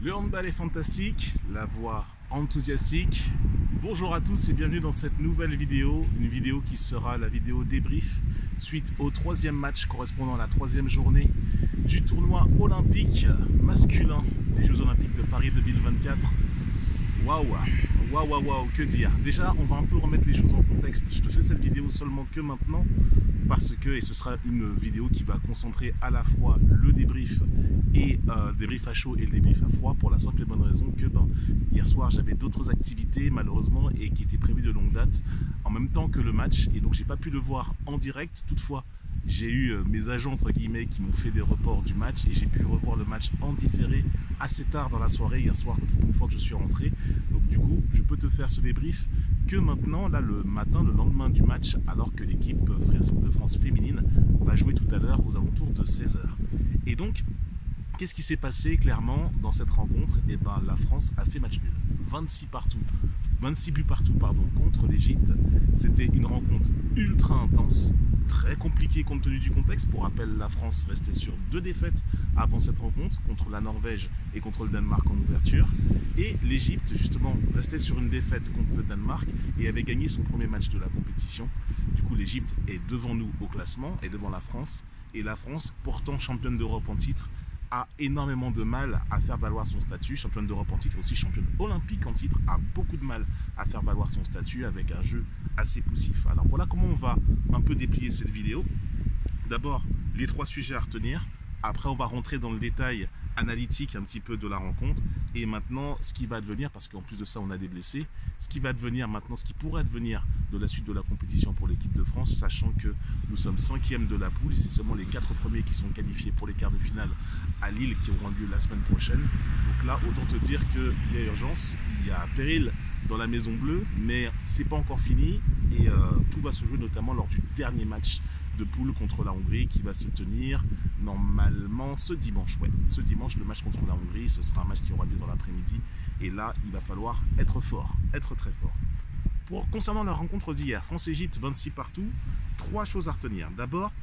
Le handball est fantastique, la voix enthousiastique. Bonjour à tous et bienvenue dans cette nouvelle vidéo, une vidéo qui sera la vidéo débrief suite au troisième match correspondant à la troisième journée du tournoi olympique masculin des Jeux Olympiques de Paris 2024. Waouh, waouh, waouh, waouh, que dire. Déjà, on va un peu remettre les choses en contexte. Je te fais cette vidéo seulement que maintenant parce que, et ce sera une vidéo qui va concentrer à la fois le débrief et débrief à chaud et le débrief à froid, pour la simple et bonne raison que hier soir j'avais d'autres activités malheureusement et qui étaient prévues de longue date en même temps que le match, et donc j'ai pas pu le voir en direct. Toutefois, j'ai eu mes agents entre guillemets qui m'ont fait des reports du match et j'ai pu revoir le match en différé assez tard dans la soirée hier soir, une fois que je suis rentré. Donc du coup je peux te faire ce débrief que maintenant, là le matin, le lendemain du match, alors que l'équipe de France féminine va jouer tout à l'heure aux alentours de 16 h. Et donc qu'est-ce qui s'est passé clairement dans cette rencontre? Eh ben, la France a fait match nul, 26 buts partout contre l'Égypte. C'était une rencontre ultra intense, très compliquée compte tenu du contexte. Pour rappel, la France restait sur 2 défaites avant cette rencontre, contre la Norvège et contre le Danemark en ouverture. Et l'Égypte, justement, restait sur une défaite contre le Danemark et avait gagné son premier match de la compétition. Du coup, l'Égypte est devant nous au classement, est devant la France. Et la France, pourtant championne d'Europe en titre, a énormément de mal à faire valoir son statut. Championne d'Europe en titre, aussi championne olympique en titre, a beaucoup de mal à faire valoir son statut avec un jeu assez poussif. Alors voilà comment on va un peu déplier cette vidéo. D'abord, les 3 sujets à retenir. Après, on va rentrer dans le détail analytique un petit peu de la rencontre. Et maintenant, ce qui va advenir, parce qu'en plus de ça, on a des blessés, ce qui va advenir maintenant, ce qui pourrait advenir de la suite de la compétition pour l'équipe de France, sachant que nous sommes 5e de la poule et c'est seulement les 4 premiers qui sont qualifiés pour les quarts de finale à Lille qui auront lieu la semaine prochaine. Donc là, autant te dire qu'il y a urgence, il y a péril dans la Maison Bleue, mais c'est pas encore fini et tout va se jouer notamment lors du dernier match de poule contre la Hongrie qui va se tenir normalement ce dimanche. Ouais, ce dimanche, le match contre la Hongrie, ce sera un match qui aura lieu dans l'après-midi et là, il va falloir être fort, être très fort. Concernant la rencontre d'hier, France-Égypte, 26 partout, 3 choses à retenir. D'abord,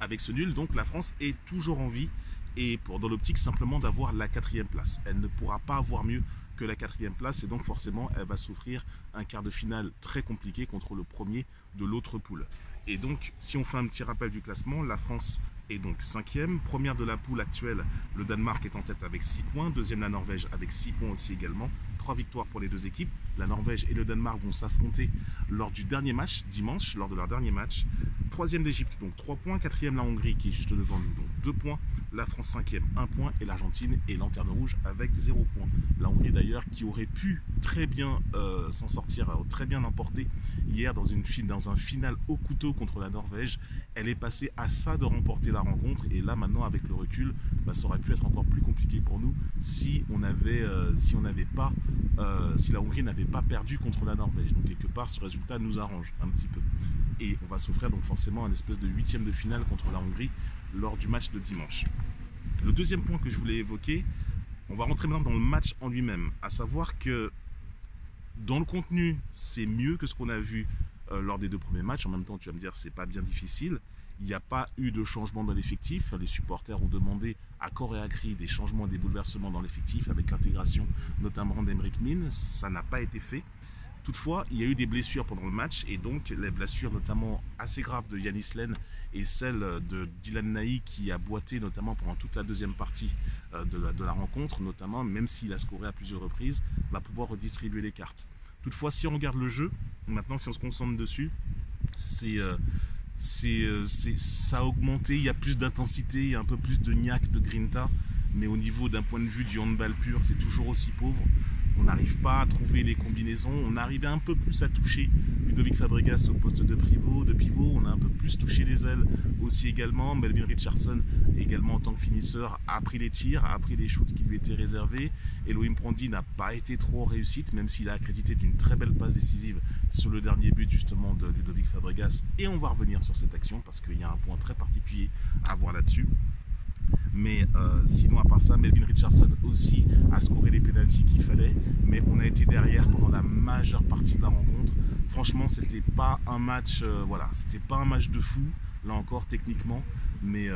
avec ce nul, donc la France est toujours en vie et dans l'optique simplement d'avoir la 4e place. Elle ne pourra pas avoir mieux que la 4e place et donc forcément elle va s'offrir un quart de finale très compliqué contre le premier de l'autre poule. Et donc si on fait un petit rappel du classement, la France est donc 5e, première de la poule actuelle, le Danemark est en tête avec 6 points, deuxième la Norvège avec 6 points aussi également, 3 victoires pour les 2 équipes. La Norvège et le Danemark vont s'affronter lors du dernier match, dimanche, lors de leur dernier match. 3e l'Égypte, donc 3 points, 4e la Hongrie qui est juste devant nous, donc 2 points, la France 5e, 1 point et l'Argentine est lanterne rouge avec 0 point. La Hongrie d'ailleurs qui aurait pu très bien s'en sortir, très bien l'emporter hier dans un final au couteau contre la Norvège. Elle est passée à ça de remporter la rencontre et là maintenant avec le recul, ça aurait pu être encore plus compliqué pour nous si la Hongrie n'avait pas perdu contre la Norvège. Donc quelque part ce résultat nous arrange un petit peu. Et on va s'offrir donc forcément un espèce de 8e de finale contre la Hongrie lors du match de dimanche. Le deuxième point que je voulais évoquer, on va rentrer maintenant dans le match en lui-même, à savoir que dans le contenu, c'est mieux que ce qu'on a vu lors des 2 premiers matchs. En même temps, tu vas me dire, c'est pas bien difficile. Il n'y a pas eu de changement dans l'effectif. Les supporters ont demandé à corps et à cri des changements et des bouleversements dans l'effectif avec l'intégration notamment d'Aymeric Min. Ça n'a pas été fait. Toutefois, il y a eu des blessures pendant le match et donc les blessures notamment assez graves de Yanis Len et celle de Dylan Naï qui a boité notamment pendant toute la deuxième partie de la rencontre, notamment même s'il a scoré à plusieurs reprises, va pouvoir redistribuer les cartes. Toutefois, si on regarde le jeu, maintenant si on se concentre dessus, ça a augmenté, il y a plus d'intensité, il y a un peu plus de niaque, de grinta, mais au niveau d'un point de vue du handball pur, c'est toujours aussi pauvre. On n'arrive pas à trouver les combinaisons, on arrivait un peu plus à toucher Ludovic Fabregas au poste de pivot, on a un peu plus touché les ailes aussi également. Melvin Richardson également en tant que finisseur a pris les tirs, a pris les shoots qui lui étaient réservés. Elohim Prandi n'a pas été trop en réussite, même s'il a accrédité d'une très belle passe décisive sur le dernier but justement de Ludovic Fabregas. Et on va revenir sur cette action parce qu'il y a un point très particulier à voir là-dessus. Mais sinon, à part ça, Melvin Richardson aussi a scoré les pénaltys qu'il fallait. Mais on a été derrière pendant la majeure partie de la rencontre. Franchement, c'était pas un match, c'était pas un match de fou. Là encore, techniquement, mais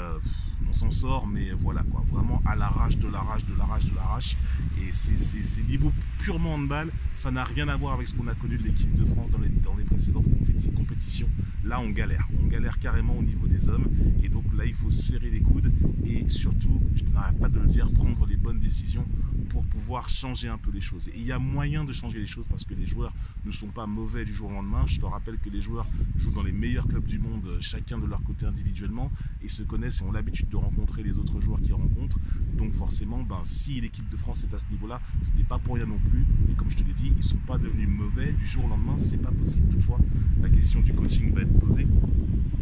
on s'en sort, mais voilà quoi, vraiment à l'arrache, de l'arrache, de l'arrache, de l'arrache. Et c'est niveau purement handball, ça n'a rien à voir avec ce qu'on a connu de l'équipe de France dans les précédentes compétitions. Là on galère carrément au niveau des hommes, et donc là il faut serrer les coudes, et surtout, je n'arrête pas de le dire, prendre les bonnes décisions pour pouvoir changer un peu les choses. Et il y a moyen de changer les choses parce que les joueurs ne sont pas mauvais du jour au lendemain. Je te rappelle que les joueurs jouent dans les meilleurs clubs du monde, chacun de leur côté individuellement, et se connaissent et ont l'habitude de rencontrer les autres joueurs qu'ils rencontrent. Donc forcément, si l'équipe de France est à ce niveau-là, ce n'est pas pour rien non plus. Et comme je te l'ai dit, ils ne sont pas devenus mauvais du jour au lendemain, c'est pas possible. Toutefois, la question du coaching va être posée.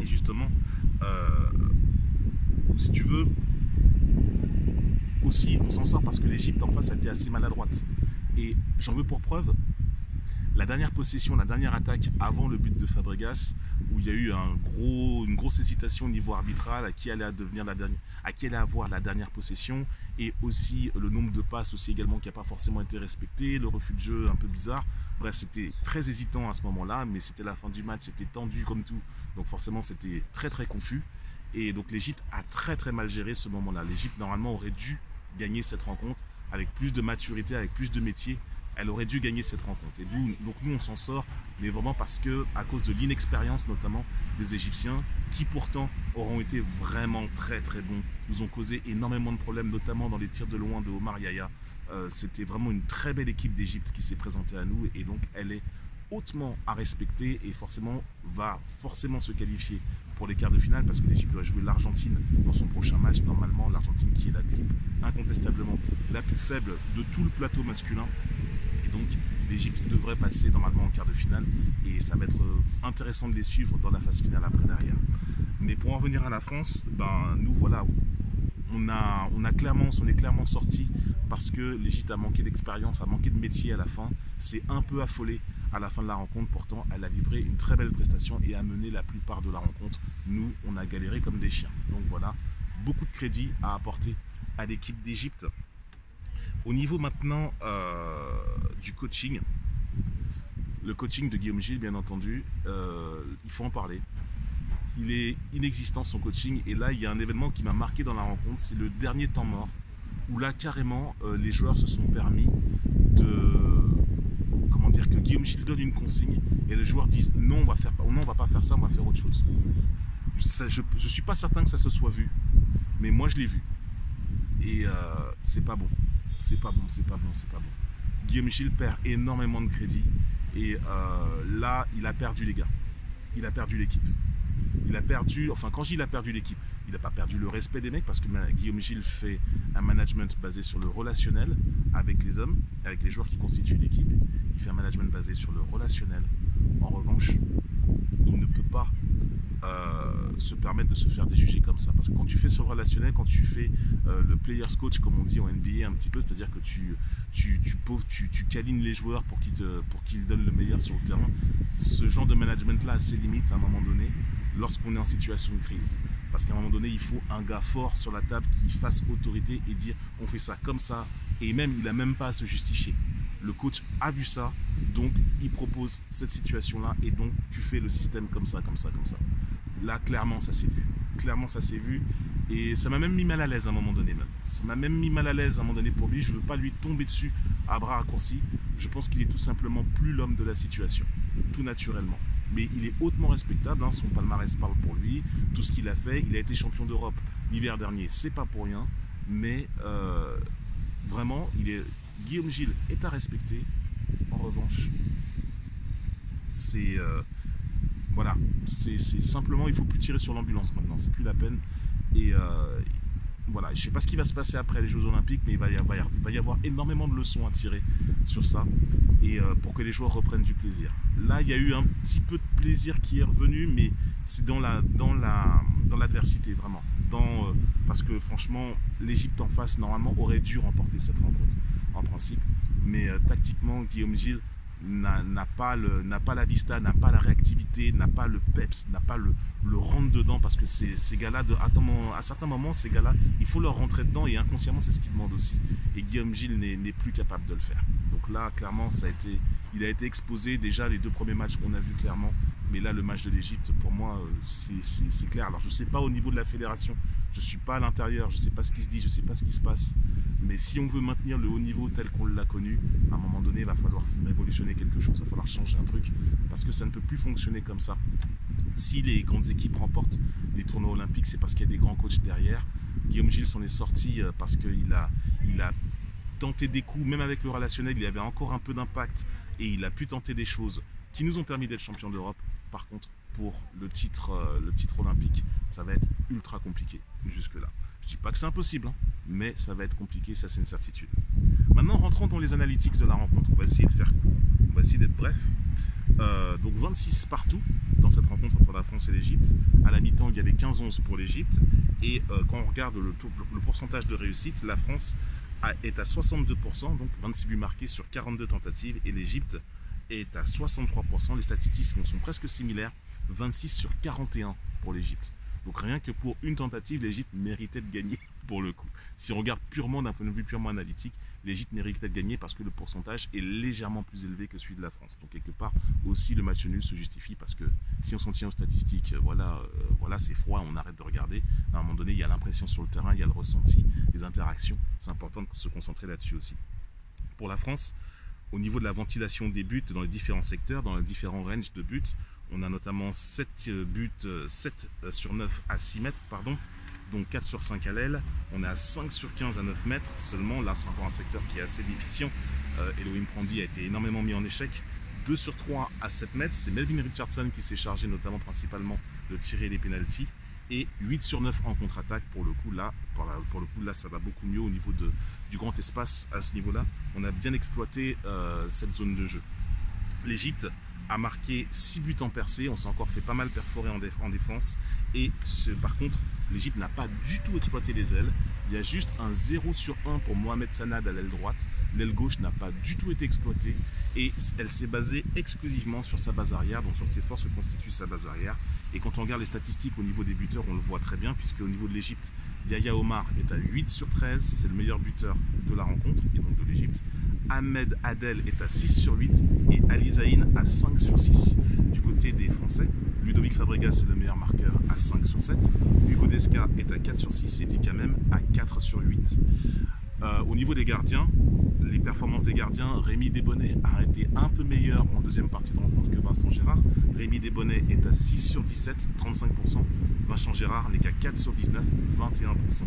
Et justement, si tu veux, aussi, on s'en sort parce que l'Égypte en face a été assez maladroite. Et j'en veux pour preuve la dernière possession, la dernière attaque avant le but de Fabregas, où il y a eu une grosse hésitation au niveau arbitral à qui allait avoir la dernière possession, et aussi le nombre de passes aussi également qui n'a pas forcément été respecté, le refus de jeu un peu bizarre. Bref, c'était très hésitant à ce moment-là, mais c'était la fin du match, c'était tendu comme tout, donc forcément c'était très très confus. Et donc l'Égypte a très très mal géré ce moment-là. L'Égypte normalement aurait dû gagner cette rencontre avec plus de maturité, avec plus de métier. Elle aurait dû gagner cette rencontre. Et donc nous on s'en sort, mais vraiment parce que à cause de l'inexpérience notamment des Égyptiens, qui pourtant auront été vraiment très très bons, nous ont causé énormément de problèmes, notamment dans les tirs de loin de Omar Yaya. C'était vraiment une très belle équipe d'Égypte qui s'est présentée à nous, et donc elle est hautement à respecter et va forcément se qualifier pour les quarts de finale, parce que l'Égypte doit jouer l'Argentine dans son prochain match. Normalement, l'Argentine qui est l'équipe incontestablement la plus faible de tout le plateau masculin. Et donc, l'Égypte devrait passer normalement en quart de finale, et ça va être intéressant de les suivre dans la phase finale après derrière. Mais pour en revenir à la France, nous voilà, on est clairement sorti parce que l'Égypte a manqué d'expérience, a manqué de métier à la fin, s'est un peu affolée à la fin de la rencontre. Pourtant elle a livré une très belle prestation et a mené la plupart de la rencontre. Nous on a galéré comme des chiens. Donc voilà, beaucoup de crédit à apporter à l'équipe d'Égypte. Au niveau maintenant du coaching, le coaching de Guillaume Gilles, bien entendu, il faut en parler. Il est inexistant son coaching, et là il y a un événement qui m'a marqué dans la rencontre, c'est le dernier temps mort, où là carrément les joueurs se sont permis que Guillaume Gilles donne une consigne et les joueurs disent non, on va pas faire ça, on va faire autre chose. Je suis pas certain que ça se soit vu, mais moi je l'ai vu, et c'est pas bon, c'est pas bon. Guillaume Gilles perd énormément de crédit, et là il a perdu les gars, il a perdu l'équipe. Quand il a perdu l'équipe, il n'a pas perdu le respect des mecs, parce que Guillaume Gilles fait un management basé sur le relationnel avec les hommes, avec les joueurs qui constituent l'équipe. Il fait un management basé sur le relationnel. En revanche, il ne peut pas se permettre de se faire déjuger comme ça. Parce que quand tu fais sur le relationnel, quand tu fais le player's coach, comme on dit en NBA un petit peu, c'est-à-dire que tu câlines les joueurs pour qu'ils donnent le meilleur sur le terrain, ce genre de management-là a ses limites à un moment donné lorsqu'on est en situation de crise. Parce qu'à un moment donné, il faut un gars fort sur la table qui fasse autorité et dire on fait ça comme ça, et même il n'a même pas à se justifier. Le coach a vu ça, donc il propose cette situation-là, et donc tu fais le système comme ça. Là, clairement, ça s'est vu. Et ça m'a même mis mal à l'aise à un moment donné. Pour lui. Je ne veux pas lui tomber dessus à bras raccourcis. Je pense qu'il est tout simplement plus l'homme de la situation, tout naturellement. Mais il est hautement respectable, son palmarès parle pour lui, tout ce qu'il a fait. Il a été champion d'Europe l'hiver dernier, c'est pas pour rien. Mais vraiment, Guillaume Gilles est à respecter. En revanche, c'est simplement, il faut plus tirer sur l'ambulance maintenant, c'est plus la peine. Et voilà, je sais pas ce qui va se passer après les Jeux Olympiques, mais il va y avoir énormément de leçons à tirer sur ça, et pour que les joueurs reprennent du plaisir. Là, il y a eu un petit peu de plaisir qui est revenu, mais c'est dans l'adversité, vraiment. Parce que franchement, l'Égypte en face, normalement, aurait dû remporter cette rencontre, en principe. Mais tactiquement, Guillaume Gilles n'a pas la vista, n'a pas la réactivité, n'a pas le peps, n'a pas le rentre dedans, parce que ces gars-là, à certains moments, ces gars-là, il faut leur rentrer dedans, et inconsciemment, c'est ce qu'ils demandent aussi. Et Guillaume Gilles n'est plus capable de le faire. Donc là, clairement, il a été exposé. Déjà, les 2 premiers matchs, on a vu clairement Mais là, le match de l'Égypte, pour moi, c'est clair. Alors, je ne sais pas au niveau de la fédération, je ne suis pas à l'intérieur, je ne sais pas ce qui se dit, je ne sais pas ce qui se passe. Mais si on veut maintenir le haut niveau tel qu'on l'a connu, à un moment donné, il va falloir révolutionner quelque chose, il va falloir changer un truc, parce que ça ne peut plus fonctionner comme ça. Si les grandes équipes remportent des tournois olympiques, c'est parce qu'il y a des grands coachs derrière. Guillaume Gilles s'en est sorti parce qu'il a tenté des coups, même avec le relationnel, il avait encore un peu d'impact et il a pu tenter des choses qui nous ont permis d'être champions d'Europe. Par contre, pour le titre olympique, ça va être ultra compliqué jusque-là. Je ne dis pas que c'est impossible, hein, mais ça va être compliqué, ça c'est une certitude. Maintenant, rentrons dans les analytics de la rencontre. On va essayer de faire court, on va essayer d'être bref. Donc 26 partout dans cette rencontre entre la France et l'Égypte. À la mi-temps, il y avait 15-11 pour l'Égypte. Et quand on regarde le pourcentage de réussite, la France est à 62%, donc 26 buts marqués sur 42 tentatives. Et l'Égypte est à 63%. Les statistiques sont presque similaires, 26 sur 41 pour l'Égypte. Donc rien que pour une tentative, l'Égypte méritait de gagner pour le coup. Si on regarde purement d'un point de vue purement analytique, l'Égypte méritait de gagner parce que le pourcentage est légèrement plus élevé que celui de la France. Donc quelque part aussi le match nul se justifie parce que si on s'en tient aux statistiques, voilà c'est froid, on arrête de regarder. À un moment donné, il y a l'impression sur le terrain, il y a le ressenti, les interactions. C'est important de se concentrer là-dessus aussi. Pour la France, au niveau de la ventilation des buts dans les différents secteurs, dans les différents ranges de buts, on a notamment 7 buts, 7 sur 9 à 6 mètres, pardon, donc 4 sur 5 à l'aile. On est à 5 sur 15 à 9 mètres seulement. Là, c'est encore un secteur qui est assez déficient. Elohim Prandi a été énormément mis en échec. 2 sur 3 à 7 mètres. C'est Melvin Richardson qui s'est chargé notamment principalement de tirer les pénaltys. Et 8 sur 9 en contre-attaque. Pour le coup, là, ça va beaucoup mieux au niveau du grand espace. À ce niveau-là, on a bien exploité cette zone de jeu. L'Égypte a marqué 6 buts en percée. On s'est encore fait pas mal perforer en défense. Et par contre, l'Égypte n'a pas du tout exploité les ailes. Il y a juste un 0 sur 1 pour Mohamed Sanad à l'aile droite. L'aile gauche n'a pas du tout été exploitée. Et elle s'est basée exclusivement sur sa base arrière, donc sur ses forces que constitue sa base arrière. Et quand on regarde les statistiques au niveau des buteurs, on le voit très bien, puisque au niveau de l'Égypte, Yahya Omar est à 8 sur 13. C'est le meilleur buteur de la rencontre, et donc de l'Égypte. Ahmed Adel est à 6 sur 8 et Ali Zaïn à 5 sur 6 du côté des Français. Ludovic Fabregas est le meilleur marqueur à 5 sur 7. Hugo Desca est à 4 sur 6 et Dika même à 4 sur 8. Au niveau des gardiens, les performances des gardiens, Rémi Desbonnets a été un peu meilleur en deuxième partie de rencontre que Vincent Gérard. Rémi Desbonnets est à 6 sur 17, 35%. Vincent Gérard n'est qu'à 4 sur 19, 21%.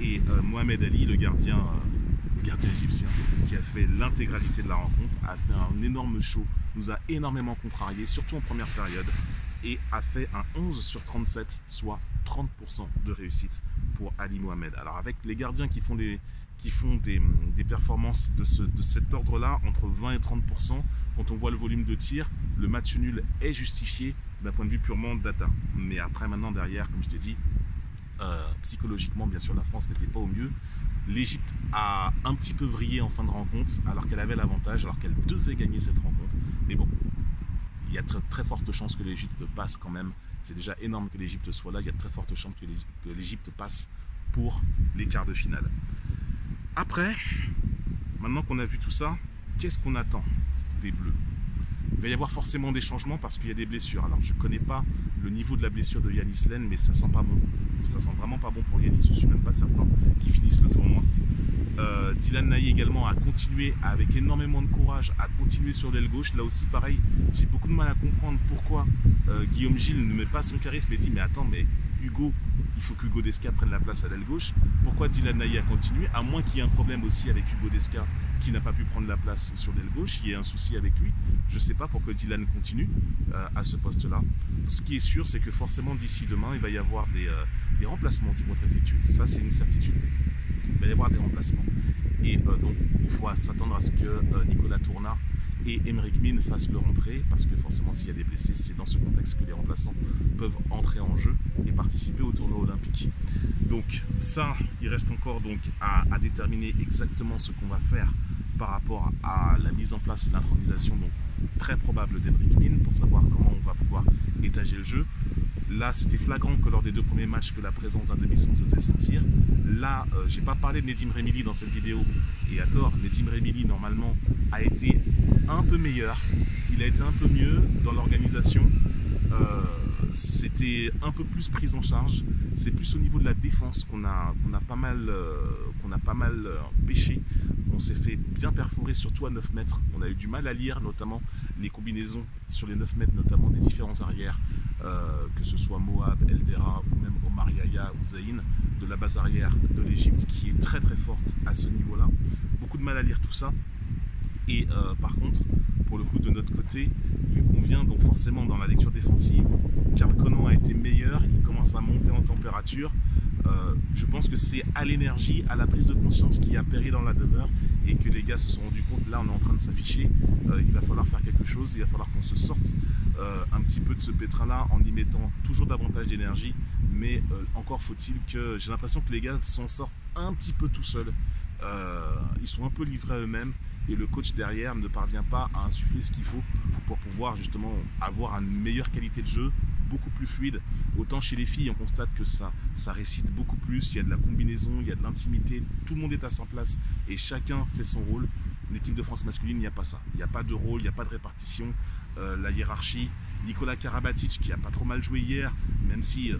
Et Mohamed Ali, le gardien égyptien, qui a fait l'intégralité de la rencontre, a fait un énorme show, nous a énormément contrarié, surtout en première période, et a fait un 11 sur 37, soit 30% de réussite pour Ali Mohamed. Alors avec les gardiens qui font des performances de cet ordre-là, entre 20 et 30%, quand on voit le volume de tir, le match nul est justifié d'un point de vue purement data. Mais après, maintenant, derrière, comme je t'ai dit, psychologiquement, bien sûr, la France n'était pas au mieux. L'Égypte a un petit peu vrillé en fin de rencontre, alors qu'elle avait l'avantage, alors qu'elle devait gagner cette rencontre. Mais bon, il y a très forte chance que l'Égypte passe quand même. C'est déjà énorme que l'Égypte soit là. Il y a de très fortes chances que l'Égypte passe pour les quarts de finale. Après, maintenant qu'on a vu tout ça, qu'est-ce qu'on attend des Bleus? Il va y avoir forcément des changements parce qu'il y a des blessures. Alors je ne connais pas le niveau de la blessure de Yanis Len, mais ça sent pas bon. Ça sent vraiment pas bon pour Yanis. Je ne suis même pas certain qu'il finisse le tournoi. Dylan Naï également a continué avec énormément de courage, à continuer sur l'aile gauche. Là aussi pareil, j'ai beaucoup de mal à comprendre pourquoi Guillaume Gilles ne met pas son charisme et dit mais attends, mais Hugo, il faut qu'Hugo Desca prenne la place à l'aile gauche. Pourquoi Dylan Naï a continué? À moins qu'il y ait un problème aussi avec Hugo Desca qui n'a pas pu prendre la place sur l'aile gauche, il y a un souci avec lui. Je ne sais pas pourquoi Dylan continue à ce poste-là. Ce qui est sûr, c'est que forcément d'ici demain, il va y avoir des remplacements qui vont être effectués. Ça, c'est une certitude. Il va y avoir des remplacements. Et donc, il faut s'attendre à ce que Nicolas Tournat et Emeric Min fassent leur entrée, parce que forcément, s'il y a des blessés, c'est dans ce contexte que les remplaçants peuvent entrer en jeu et participer au tournoi olympique. Donc ça, il reste encore donc à déterminer exactement ce qu'on va faire par rapport à la mise en place et l'intronisation donc très probable d'Emeric Min pour savoir comment on va pouvoir étager le jeu. Là, c'était flagrant que lors des 2 premiers matchs que la présence d'un demi-centre se faisait sentir. Là, j'ai pas parlé de Nedim Remili dans cette vidéo, et à tort. Nedim Remili, normalement, a été un peu meilleur. Il a été un peu mieux dans l'organisation. c'était un peu plus pris en charge. C'est plus au niveau de la défense qu'on a pas mal, pêché. On s'est fait bien perforer, surtout à 9 mètres. On a eu du mal à lire, notamment les combinaisons sur les 9 mètres, notamment des différents arrières, que ce soit Moab, Eldera ou même Omar Yaya ou Zayn, de la base arrière de l'Égypte, qui est très très forte à ce niveau-là. Beaucoup de mal à lire tout ça. Et par contre, pour le coup de notre côté, il convient donc forcément dans la lecture défensive. Karl Conan a été meilleur, il commence à monter en température. Je pense que c'est à l'énergie, à la prise de conscience qui a péri dans la demeure et que les gars se sont rendus compte, là on est en train de s'afficher, il va falloir faire quelque chose, il va falloir qu'on se sorte un petit peu de ce pétrin-là en y mettant toujours davantage d'énergie, mais encore faut-il que, j'ai l'impression que les gars s'en sortent un petit peu tout seuls, ils sont un peu livrés à eux-mêmes et le coach derrière ne parvient pas à insuffler ce qu'il faut pour pouvoir justement avoir une meilleure qualité de jeu, beaucoup plus fluide. Autant chez les filles, on constate que ça récite beaucoup plus, il y a de la combinaison, il y a de l'intimité, tout le monde est à sa place et chacun fait son rôle. L'équipe de France masculine, il n'y a pas ça. Il n'y a pas de rôle, il n'y a pas de répartition, la hiérarchie. Nicolas Karabatic, qui a pas trop mal joué hier, même si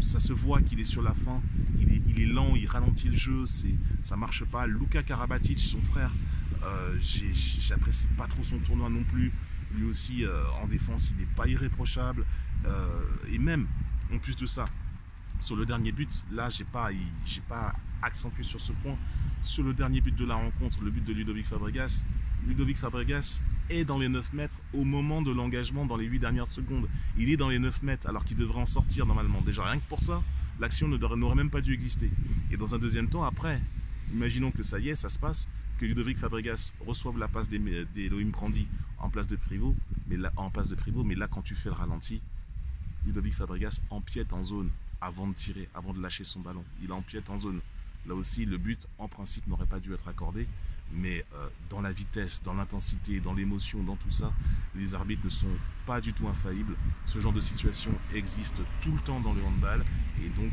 ça se voit qu'il est sur la fin, il est lent, il ralentit le jeu, ça marche pas. Luka Karabatic, son frère, j'apprécie pas trop son tournoi non plus. Lui aussi, en défense, il n'est pas irréprochable. Et même, en plus de ça, sur le dernier but, là, j'ai pas accentué sur ce point. Sur le dernier but de la rencontre, le but de Ludovic Fabregas est dans les 9 mètres au moment de l'engagement dans les 8 dernières secondes. Il est dans les 9 mètres alors qu'il devrait en sortir normalement. Déjà, rien que pour ça, l'action n'aurait même pas dû exister. Et dans un deuxième temps, après, imaginons que ça y est, ça se passe, que Ludovic Fabregas reçoive la passe d'Elohim Brandy en place de Privot, mais là, quand tu fais le ralenti, Ludovic Fabregas empiète en zone avant de tirer, avant de lâcher son ballon. Il empiète en zone. Là aussi, le but, en principe, n'aurait pas dû être accordé. Mais dans la vitesse, dans l'intensité, dans l'émotion, dans tout ça, les arbitres ne sont pas du tout infaillibles. Ce genre de situation existe tout le temps dans le handball. Et donc,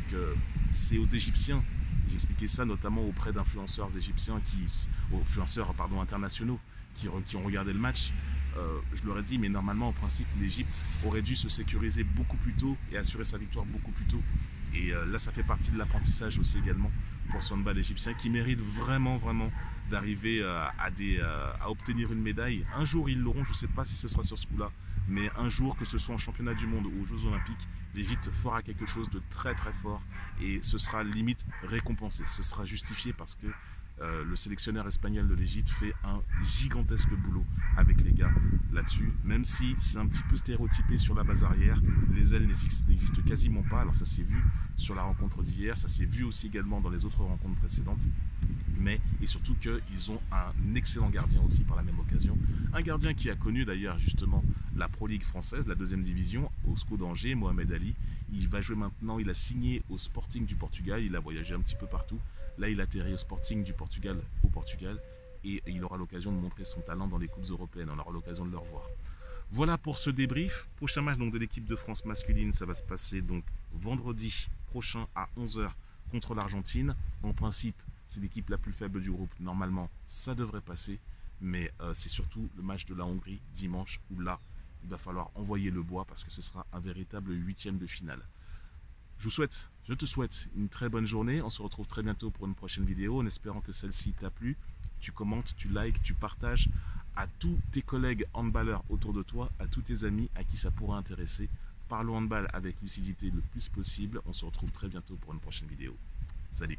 c'est aux Égyptiens. J'expliquais ça notamment auprès d'influenceurs égyptiens, internationaux, qui ont regardé le match. Je leur ai dit, mais normalement, en principe, l'Égypte aurait dû se sécuriser beaucoup plus tôt et assurer sa victoire beaucoup plus tôt. Et là, ça fait partie de l'apprentissage aussi également pour ce handball égyptien qui mérite vraiment d'arriver à obtenir une médaille. Un jour, ils l'auront, je ne sais pas si ce sera sur ce coup-là, mais un jour, que ce soit en championnat du monde ou aux Jeux Olympiques, l'Égypte fera quelque chose de très très fort et ce sera limite récompensé. Ce sera justifié parce que le sélectionneur espagnol de l'Égypte fait un gigantesque boulot avec les gars là-dessus, même si c'est un petit peu stéréotypé sur la base arrière, les ailes n'existent quasiment pas. Alors ça s'est vu sur la rencontre d'hier, ça s'est vu aussi également dans les autres rencontres précédentes, et surtout qu'ils ont un excellent gardien aussi par la même occasion, un gardien qui a connu d'ailleurs justement la Pro League française, la 2e division, au SCO d'Angers, Mohamed Ali. Il va jouer maintenant, il a signé au Sporting du Portugal, il a voyagé un petit peu partout. Là, il atterrit au Sporting du Portugal, et il aura l'occasion de montrer son talent dans les coupes européennes. On aura l'occasion de le revoir. Voilà pour ce débrief. Prochain match donc de l'équipe de France masculine, ça va se passer donc vendredi prochain à 11 h contre l'Argentine. En principe, c'est l'équipe la plus faible du groupe. Normalement, ça devrait passer, mais c'est surtout le match de la Hongrie dimanche où là, il va falloir envoyer le bois parce que ce sera un véritable 8e de finale. Je te souhaite une très bonne journée. On se retrouve très bientôt pour une prochaine vidéo en espérant que celle-ci t'a plu. Tu commentes, tu likes, tu partages à tous tes collègues handballeurs autour de toi, à tous tes amis à qui ça pourrait intéresser. Parlons handball avec lucidité le plus possible. On se retrouve très bientôt pour une prochaine vidéo. Salut!